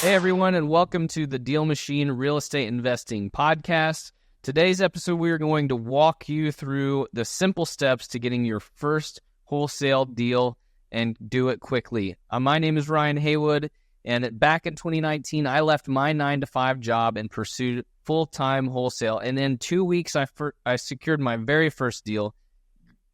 Hey everyone, and welcome to the DealMachine Real Estate Investing Podcast. Today's episode, we are going to walk you through the simple steps to getting your first wholesale deal and do it quickly. My name is Ryan Haywood, and back in 2019, I left my 9-to-5 job and pursued full-time wholesale. And in 2 weeks, I secured my very first deal,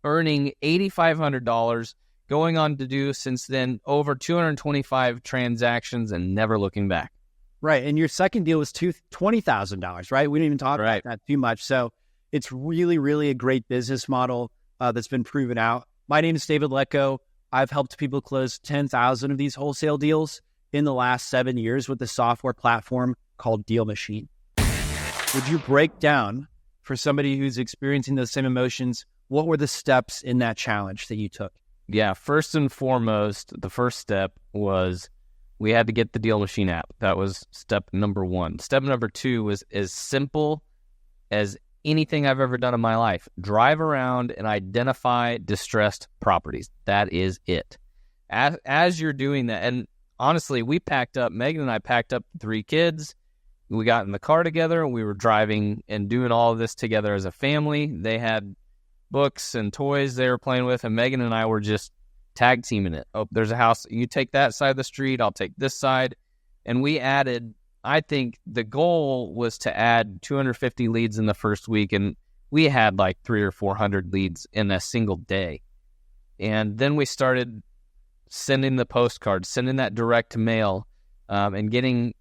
earning $8,500, going on to do since then over 225 transactions and never looking back. Right. And your second deal was $20,000, right? We didn't even talk about that too much. So it's really, really a great business model that's been proven out. My name is David Lecko. I've helped people close 10,000 of these wholesale deals in the last 7 years with the software platform called DealMachine. Would you break down for somebody who's experiencing those same emotions, what were the steps in that challenge that you took? Yeah, first and foremost, the first step was we had to get the DealMachine app. That was step number one. Step number two was as simple as anything I've ever done in my life. Drive around and identify distressed properties. That is it. As you're doing that, and honestly, Megan and I packed up 3 kids. We got in the car together. We were driving and doing all of this together as a family. They had books and toys they were playing with, and Megan and I were just tag teaming it. Oh, there's a house. You take that side of the street, I'll take this side. And we added, I think the goal was to add 250 leads in the first week, and we had like 300 or 400 leads in a single day. And then we started sending the postcards, sending that direct mail, and getting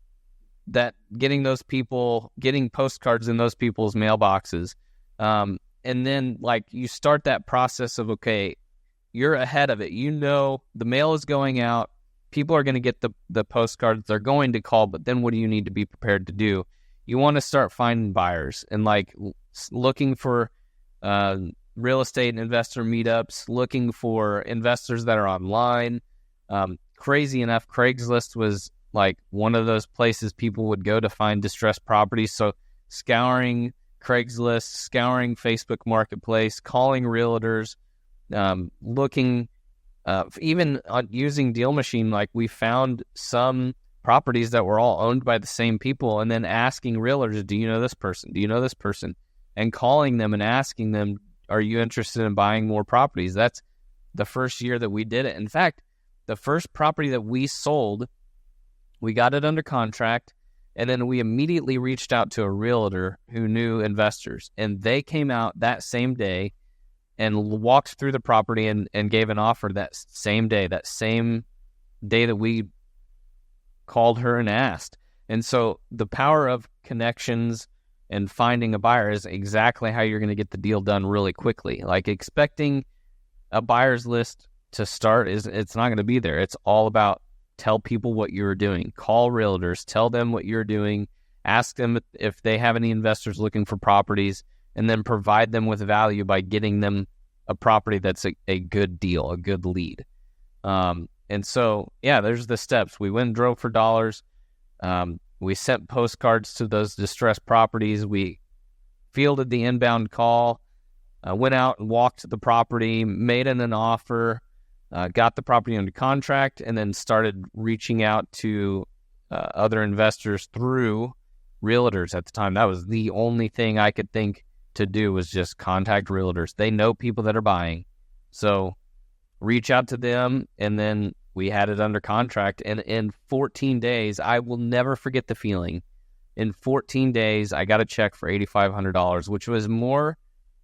postcards in those people's mailboxes. And then, like, you start that process of, okay, you're ahead of it. You know the mail is going out. People are going to get the postcards. They're going to call, but then what do you need to be prepared to do? You want to start finding buyers and, like, looking for real estate and investor meetups, looking for investors that are online. Crazy enough, Craigslist was, like, one of those places people would go to find distressed properties. So scouring Craigslist, scouring Facebook Marketplace, calling realtors, looking, even using DealMachine. Like, we found some properties that were all owned by the same people, and then asking realtors, do you know this person? Do you know this person? And calling them and asking them, are you interested in buying more properties? That's the first year that we did it. In fact, the first property that we sold, we got it under contract. And then we immediately reached out to a realtor who knew investors, and they came out that same day and walked through the property and gave an offer that same day that we called her and asked. And so the power of connections and finding a buyer is exactly how you're going to get the deal done really quickly. Like, expecting a buyer's list to start it's not going to be there. It's all about tell people what you're doing. Call realtors. Tell them what you're doing. Ask them if they have any investors looking for properties, and then provide them with value by getting them a property that's a good deal, a good lead. And so, yeah, there's the steps. We went and drove for dollars. We sent postcards to those distressed properties. We fielded the inbound call, went out and walked the property, made an offer, got the property under contract, and then started reaching out to other investors through realtors at the time. That was the only thing I could think to do, was just contact realtors. They know people that are buying. So reach out to them, and then we had it under contract. And in 14 days, I will never forget the feeling. In 14 days, I got a check for $8,500, which was more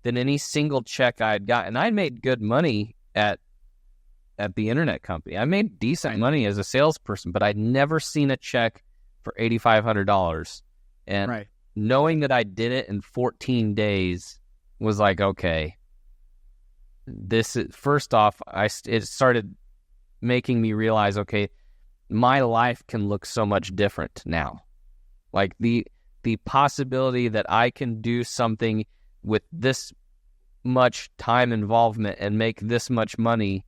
than any single check I had gotten. I made good money at the internet company. I made decent money as a salesperson, but I'd never seen a check for $8,500. And knowing that I did it in 14 days was like, okay, this is, first off, it started making me realize, okay, my life can look so much different now. Like, the possibility that I can do something with this much time involvement and make this much money.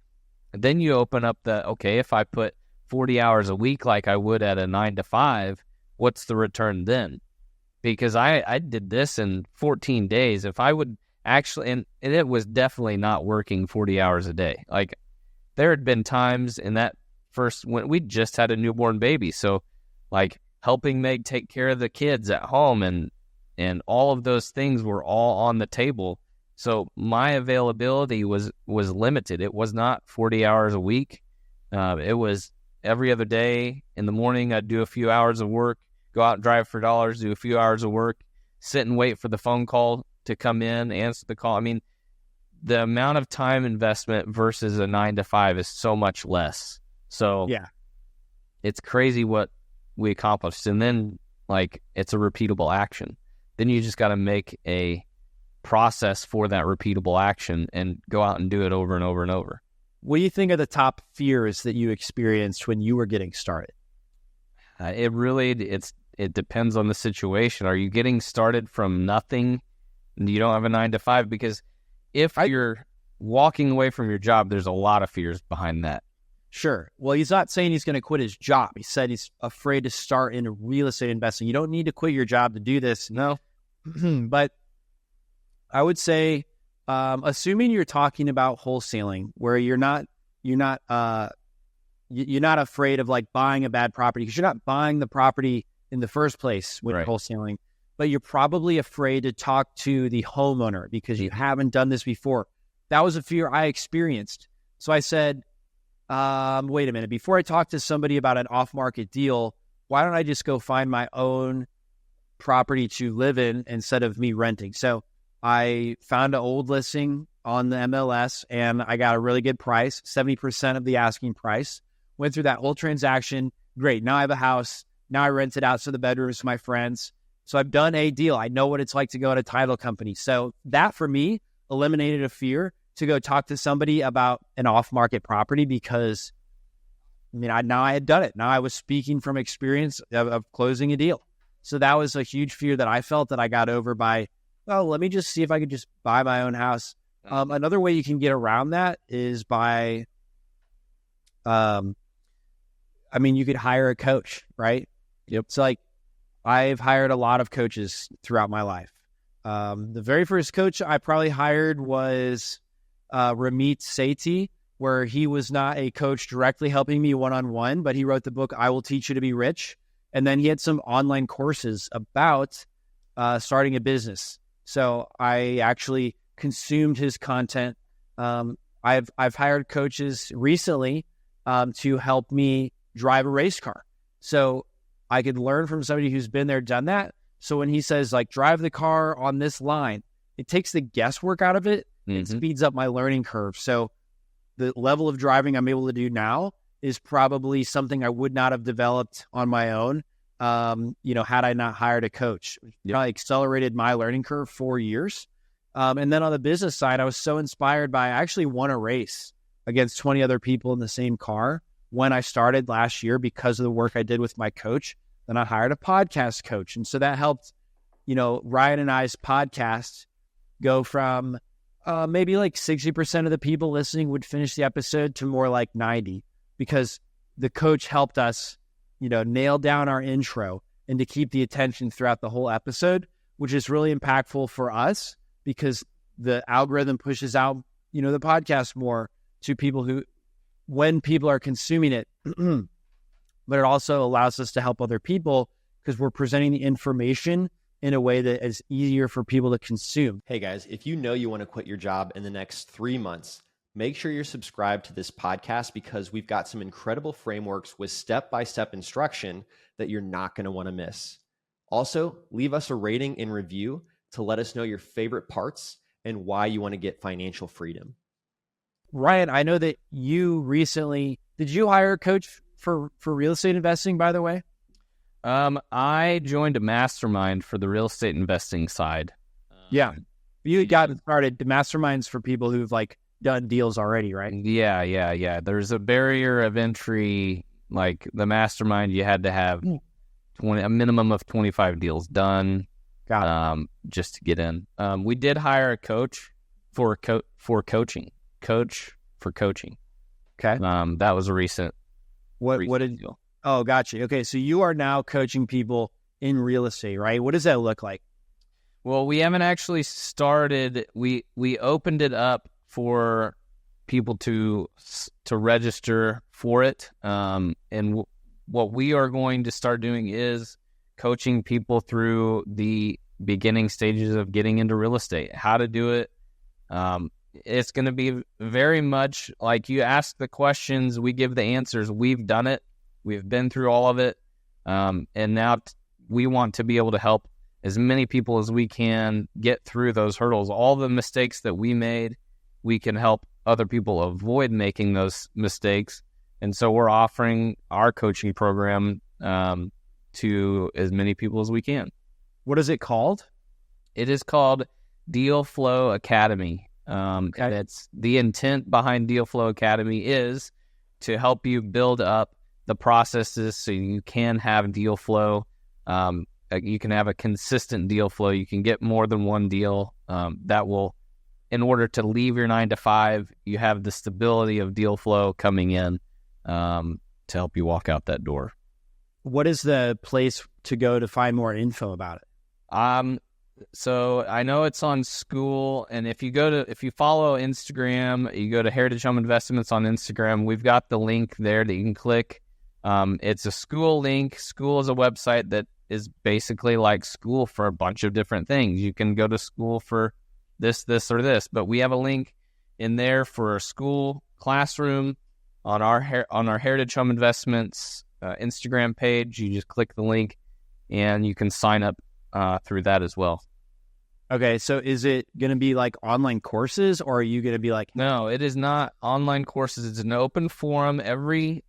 Then you open up okay, if I put 40 hours a week like I would at a 9-to-5, what's the return then? Because I did this in 14 days. If I would actually, and it was definitely not working 40 hours a day. Like, there had been times in that when we just had a newborn baby. So like helping Meg take care of the kids at home, and all of those things were all on the table. So my availability was limited. It was not 40 hours a week. It was every other day. In the morning, I'd do a few hours of work, go out and drive for dollars, do a few hours of work, sit and wait for the phone call to come in, answer the call. I mean, the amount of time investment versus a 9 to 5 is so much less. So yeah, it's crazy what we accomplished. And then, like, it's a repeatable action. Then you just got to make a process for that repeatable action and go out and do it over and over and over. What do you think are the top fears that you experienced when you were getting started? It depends on the situation. Are you getting started from nothing and you don't have a 9 to 5? Because if you're walking away from your job, there's a lot of fears behind that. Sure. Well, he's not saying he's going to quit his job. He said he's afraid to start in real estate investing. You don't need to quit your job to do this. No. But I would say, assuming you're talking about wholesaling, where you're not afraid of like buying a bad property, because you're not buying the property in the first place with wholesaling, but you're probably afraid to talk to the homeowner because you haven't done this before. That was a fear I experienced. So I said, wait a minute, before I talk to somebody about an off-market deal, why don't I just go find my own property to live in instead of me renting? So I found an old listing on the MLS and I got a really good price, 70% of the asking price. Went through that whole transaction. Great. Now I have a house. Now I rent it out to the bedrooms to my friends. So I've done a deal. I know what it's like to go at a title company. So that for me eliminated a fear to go talk to somebody about an off-market property, because now I had done it. Now I was speaking from experience of closing a deal. So that was a huge fear that I felt that I got over by, well, let me just see if I could just buy my own house. Another way you can get around that is by, you could hire a coach, right? Yep. It's like, I've hired a lot of coaches throughout my life. The very first coach I probably hired was Ramit Sethi, where he was not a coach directly helping me one-on-one, but he wrote the book, I Will Teach You to Be Rich. And then he had some online courses about starting a business. So I actually consumed his content. I've hired coaches recently to help me drive a race car. So I could learn from somebody who's been there, done that. So when he says, like, drive the car on this line, it takes the guesswork out of it. Mm-hmm. It speeds up my learning curve. So the level of driving I'm able to do now is probably something I would not have developed on my own, had I not hired a coach. It probably accelerated my learning curve 4 years. And then on the business side, I was so inspired by, I actually won a race against 20 other people in the same car when I started last year because of the work I did with my coach. Then I hired a podcast coach. And so that helped, Ryan and I's podcast go from maybe like 60% of the people listening would finish the episode to more like 90, because the coach helped us, nail down our intro and to keep the attention throughout the whole episode, which is really impactful for us because the algorithm pushes out, the podcast more to people who, when people are consuming it, but it also allows us to help other people because we're presenting the information in a way that is easier for people to consume. Hey guys, if you know you want to quit your job in the next 3 months, make sure you're subscribed to this podcast because we've got some incredible frameworks with step-by-step instruction that you're not going to want to miss. Also, leave us a rating and review to let us know your favorite parts and why you want to get financial freedom. Ryan, I know that you recently, did you hire a coach for real estate investing, by the way? I joined a mastermind for the real estate investing side. Yeah. You had gotten started. The masterminds for people who've like done deals already, right? Yeah. There's a barrier of entry. Like the mastermind, you had to have a minimum of 25 deals done. Just to get in. We did hire a coach for coaching. Coach for coaching. Okay. That was a recent. What did you? Oh, gotcha. Okay, so you are now coaching people in real estate, right? What does that look like? Well, we haven't actually started. We opened it up for people to register for it, and what we are going to start doing is coaching people through the beginning stages of getting into real estate, how to do it. It's going to be very much like you ask the questions, we give the answers. We've done it. We've been through all of it. And now we want to be able to help as many people as we can get through those hurdles. All the mistakes that we made, we can help other people avoid making those mistakes. And so we're offering our coaching program to as many people as we can. What is it called? It is called Deal Flow Academy. Okay. That's the intent behind Deal Flow Academy is to help you build up the processes so you can have deal flow. You can have a consistent deal flow. You can get more than one deal. That will, in order to leave your 9-to-5, you have the stability of deal flow coming in to help you walk out that door. What is the place to go to find more info about it? So I know it's on School, and if you follow Instagram, you go to Heritage Home Investments on Instagram, we've got the link there that you can click. It's a School link. School is a website that is basically like School for a bunch of different things. You can go to School for this, or this, but we have a link in there for a School classroom on our Heritage Home Investments Instagram page. You just click the link, and you can sign up through that as well. Okay, so is it going to be like online courses, or are you going to be like... No, it is not online courses. It's an open forum every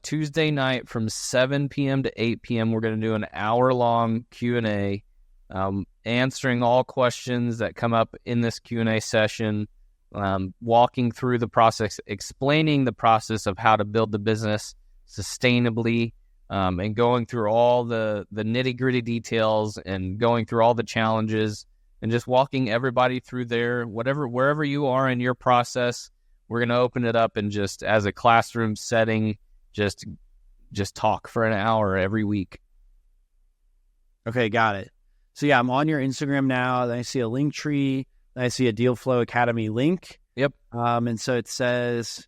Tuesday night from 7 p.m. to 8 p.m. We're going to do an hour-long Q&A, answering all questions that come up in this Q&A session, walking through the process, explaining the process of how to build the business sustainably, and going through all the nitty-gritty details and going through all the challenges and just walking everybody through there, wherever you are in your process. We're going to open it up and just as a classroom setting, just talk for an hour every week. Okay, got it. So yeah, I'm on your Instagram now. Then I see a link tree. Then I see a Deal Flow Academy link. Yep. And so it says,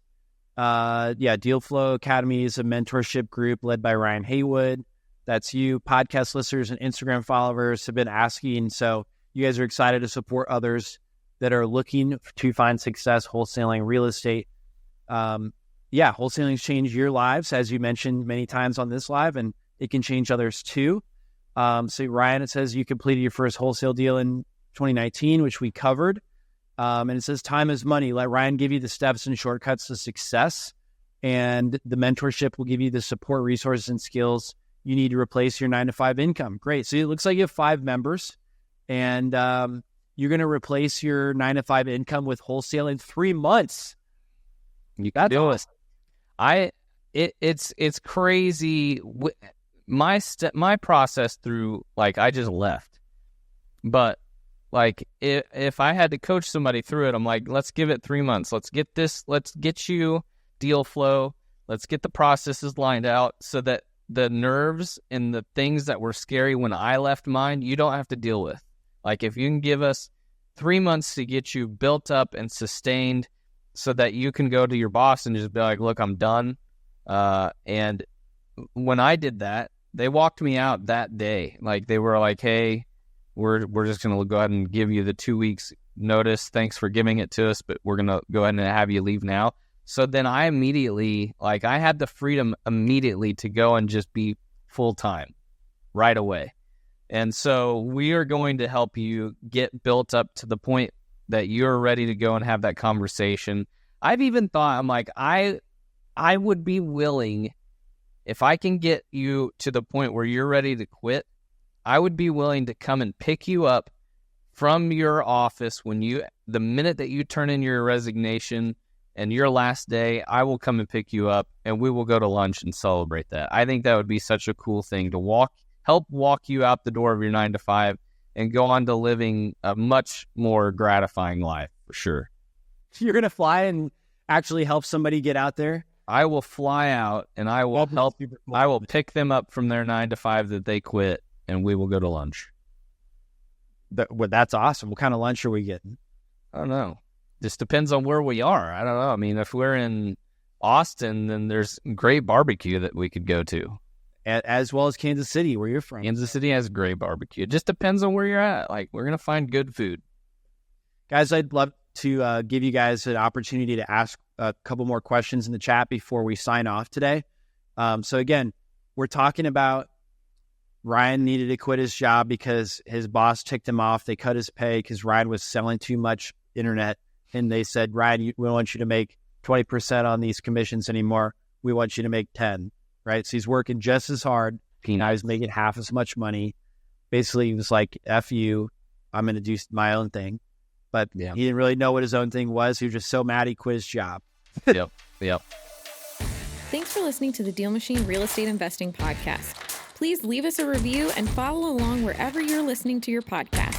Deal Flow Academy is a mentorship group led by Ryan Haywood. That's you. Podcast listeners and Instagram followers have been asking. So you guys are excited to support others that are looking to find success wholesaling real estate. Wholesaling's changed your lives, as you mentioned many times on this live, and it can change others too. So Ryan, it says you completed your first wholesale deal in 2019, which we covered. And it says time is money. Let Ryan give you the steps and shortcuts to success. And the mentorship will give you the support, resources, and skills you need to replace your 9-to-5 income. Great. So it looks like you have 5 members, and you're going to replace your 9-to-5 income with wholesale in 3 months. You can do it. It's crazy. My process through, like, I just left, but like if I had to coach somebody through it, I'm like, let's give it 3 months. Let's get you deal flow. Let's get the processes lined out so that the nerves and the things that were scary when I left mine, you don't have to deal with. Like, if you can give us 3 months to get you built up and sustained so that you can go to your boss and just be like, look, I'm done. And when I did that, they walked me out that day. Like, they were like, hey, we're just going to go ahead and give you the 2 weeks notice. Thanks for giving it to us, but we're going to go ahead and have you leave now. So then I immediately, like, I had the freedom immediately to go and just be full-time right away. And so we are going to help you get built up to the point that you're ready to go and have that conversation. I've even thought, I'm like, I would be willing, if I can get you to the point where you're ready to quit, I would be willing to come and pick you up from your office the minute that you turn in your resignation and your last day. I will come and pick you up and we will go to lunch and celebrate that. I think that would be such a cool thing to help walk you out the door of your 9-to-5 and go on to living a much more gratifying life, for sure. You're going to fly and actually help somebody get out there? I will fly out and I will help. I will pick them up from their 9-to-5 that they quit, and we will go to lunch. That's awesome. What kind of lunch are we getting? I don't know. Just depends on where we are. I don't know. I mean, if we're in Austin, then there's great barbecue that we could go to. as well as Kansas City, where you're from. Kansas City has great barbecue. It just depends on where you're at. Like, we're going to find good food. Guys, I'd love to give you guys an opportunity to ask a couple more questions in the chat before we sign off today. So again, we're talking about Ryan needed to quit his job because his boss ticked him off. They cut his pay because Ryan was selling too much internet. And they said, Ryan, we don't want you to make 20% on these commissions anymore. We want you to make 10, right? So he's working just as hard. Now he's making half as much money. Basically, he was like, F you, I'm going to do my own thing. But he didn't really know what his own thing was. He was just so mad he quit his job. Yep. Thanks for listening to the DealMachine Real Estate Investing Podcast. Please leave us a review and follow along wherever you're listening to your podcast.